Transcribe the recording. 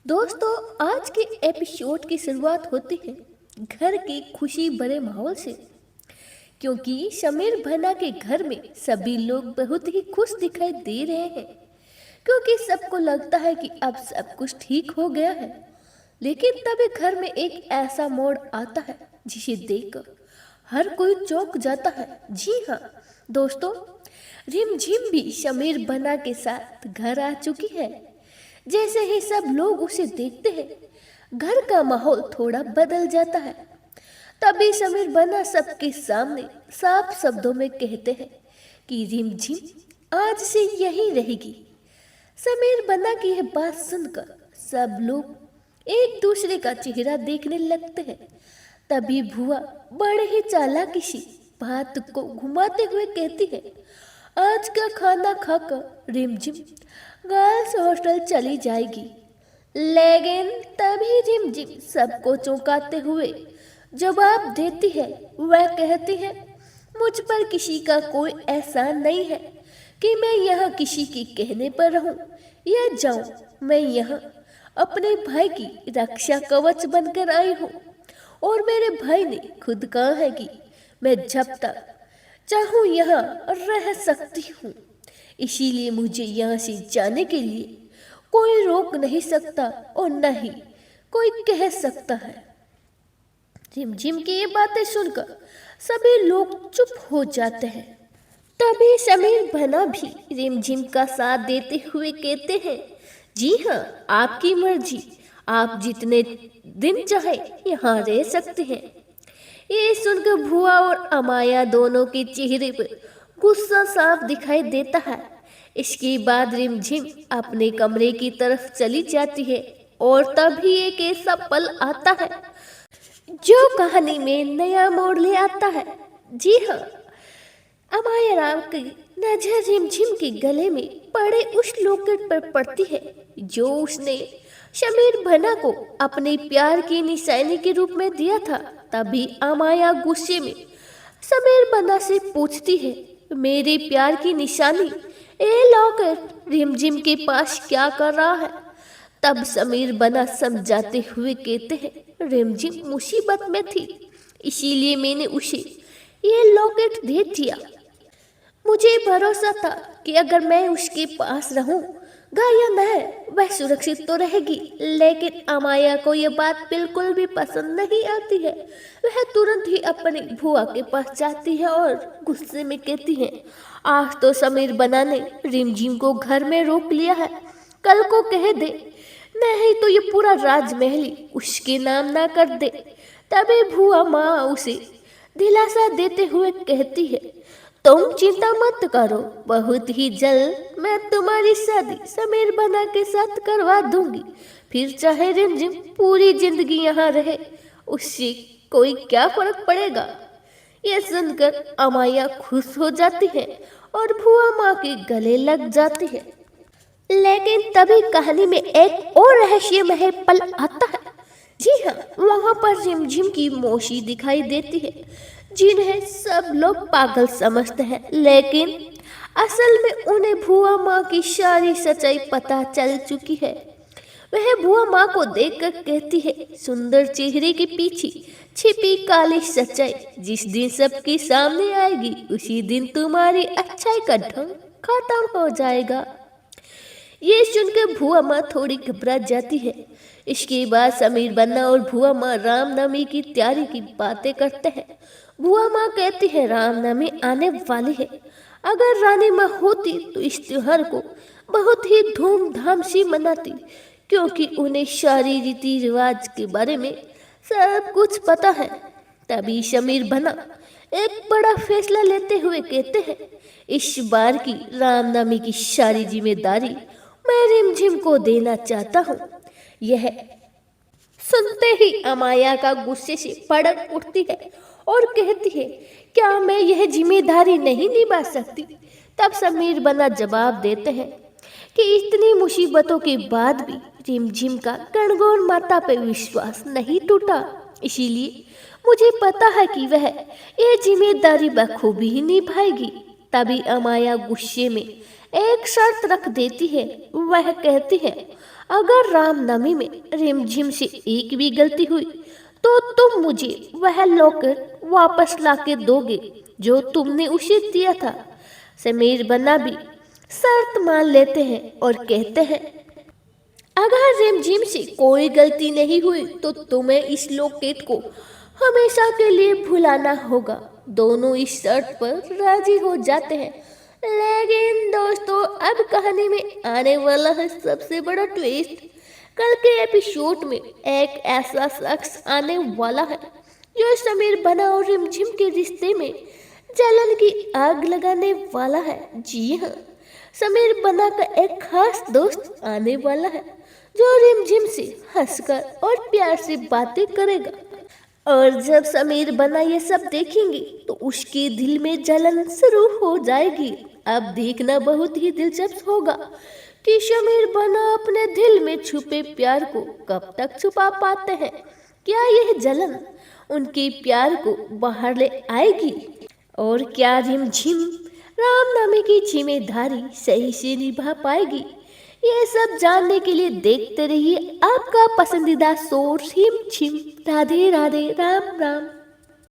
दोस्तों, आज के एपिसोड की शुरुआत होती है घर के खुशी भरे माहौल से। क्योंकि समीर भना के घर में सभी लोग बहुत ही खुश दिखाई दे रहे हैं। क्योंकि सबको लगता है कि अब सब कुछ ठीक हो गया है। लेकिन तभी घर में एक ऐसा मोड़ आता है जिसे देखकर हर कोई चौंक जाता है। जी हाँ दोस्तों, रिमझिम भी समीर भना के साथ घर आ चुकी है। जैसे ही सब लोग उसे देखते हैं, घर का माहौल थोड़ा बदल जाता है। तभी समीर बना सबके सामने साफ शब्दों में कहते हैं कि रिमझिम आज से यही रहेगी। समीर बना की यह बात सुनकर सब लोग एक दूसरे का चेहरा देखने लगते हैं। तभी भुआ बड़े ही चालाकी से बात को घुमाते हुए कहती है, आज का खाना खाकर रिमझिम गर्ल्स हॉस्टल चली जाएगी। लेकिन तभी रिमझिम सबको चौंकाते हुए जवाब देती है। वह कहती है, मुझ पर किसी का कोई एहसान नहीं है कि मैं यहाँ किसी के कहने पर रहूं या जाऊं। मैं यहाँ अपने भाई की रक्षा कवच बनकर आई हूँ और मेरे भाई ने खुद कहा है कि मैं जब तक चाहूं यहाँ रह सकती हूँ। इसीलिए मुझे यहाँ से जाने के लिए कोई रोक नहीं सकता और न ही कोई कह सकता है। रिमझिम की ये बातें सुनकर सभी लोग चुप हो जाते हैं। तभी समीर भना भी रिमझिम का साथ देते हुए कहते हैं, जी हाँ आपकी मर्जी, आप जितने दिन चाहे यहाँ रह सकते हैं। ये सुनकर भुआ और अमाया दोनों के चेहरे पर गुस्सा साफ दिखाई देता है। इसके बाद रिमझिम अपने कमरे की तरफ चली जाती है और तभी एक ऐसा पल आता है जो कहानी में नया मोड़ ले आता है। जी हाँ, अमाया राव की नजर रिमझिम के गले में पड़े उस लॉकेट पर पड़ती है जो उसने समीर भना को अपने प्यार की निशानी के रूप में दिया था। तभी अमाया गुस्से में समीर भना से पूछती है, मेरे प्यार की निशानी ये लॉकेट रिमझिम के पास क्या कर रहा है? तब समीर भना समझाते हुए कहते हैं, रिमझिम मुसीबत में थी, इसीलिए मैंने उसे ये लॉकेट दे दिया। मुझे भरोसा था कि अगर मैं उसके पास रहूंगा या न, वह सुरक्षित तो रहेगी। लेकिन अमाया को यह बात बिल्कुल भी पसंद नहीं आती है। वह तुरंत ही अपनी भुआ के पास जाती है और गुस्से में कहती है, आज तो समीर बना ने रिमझिम को घर में रोक लिया है, कल को कह दे, नहीं तो ये पूरा राजमहल ही उसके नाम ना कर दे। तभी भुआ माँ उसे दिलासा देते हुए कहती है, तुम चिंता मत करो, बहुत ही जल्द मैं तुम्हारी शादी समीर बना के साथ करवा दूंगी। फिर चाहे रिमझिम पूरी जिंदगी यहाँ रहे, उससे कोई क्या फर्क पड़ेगा। यह सुनकर अमाया खुश हो जाती है और भुआ माँ के गले लग जाती है। लेकिन तभी कहानी में एक और रहस्यमय पल आता है। जी हाँ, वहाँ पर रिमझिम की मौसी दिखाई देती है जिन्हें सब लोग पागल समझते हैं। लेकिन असल में उन्हें भुआ माँ की सारी सच्चाई पता चल चुकी है। वह भुआ माँ को देखकर कहती है, सुंदर चेहरे के पीछे छिपी काली सच्चाई जिस दिन सबके सामने आएगी, उसी दिन तुम्हारी अच्छाई का ढंग खत्म हो जाएगा। ये सुनकर भुआ माँ थोड़ी घबरा जाती है। इसके बाद समीर बन्ना और भुआ माँ रामनवमी की तैयारी की बातें करते हैं। भुआ माँ कहती है, रामनवमी आने वाली है, अगर रानी माँ होती तो इस त्योहार को बहुत ही धूमधाम से मनाती, क्योंकि उन्हें सारी रीति रिवाज के बारे में सब कुछ पता है। तभी समीर बन्ना एक बड़ा फैसला लेते हुए कहते हैं, इस बार की रामनवमी की सारी जिम्मेदारी मैं रिमझिम को देना चाहता हूँ। यह सुनते ही अमाया का गुस्से से भड़क उठती है और कहती है, क्या मैं यह जिम्मेदारी नहीं निभा सकती? तब समीर बन्ना जवाब देते हैं कि इतनी मुसीबतों के बाद भी रिमझिम का गणगौर माता पर विश्वास नहीं टूटा, इसीलिए मुझे पता है कि वह यह जिम्मेदारी बखूबी ही निभाएगी। तभी अमाया गुस्से में एक शर्त रख देती है। वह कहती है, अगर रामनवमी में रिमझिम से एक भी गलती हुई तो तुम मुझे वह लॉकर वापस लाके दोगे जो तुमने उसे दिया था। समीर बना भी शर्त मान लेते हैं और कहते हैं, अगर रिमझिम से कोई गलती नहीं हुई तो तुम्हें इस लॉकेट को हमेशा के लिए भुलाना होगा। दोनों इस शर्त पर राजी हो जाते हैं। लेकिन दोस्तों, अब कहानी में आने वाला है सबसे बड़ा ट्विस्ट। कल के एपिसोड में एक ऐसा शख्स आने वाला है जो समीर बना और रिमझिम के रिश्ते में जलन की आग लगाने वाला है। जी हाँ, समीर बना का एक खास दोस्त आने वाला है जो रिमझिम से हंसकर और प्यार से बातें करेगा। और जब समीर बना ये सब देखेंगे तो उसके दिल में जलन शुरू हो जाएगी। अब देखना बहुत ही दिलचस्प होगा कि समीर बना अपने दिल में छुपे प्यार को कब तक छुपा पाते हैं। क्या यह जलन उनके प्यार को बाहर ले आएगी और क्या रिमझिम रामनामी की जिम्मेदारी सही से निभा पाएगी? ये सब जानने के लिए देखते रहिए आपका पसंदीदा शो रिमझिम। राधे राधे, राम राम।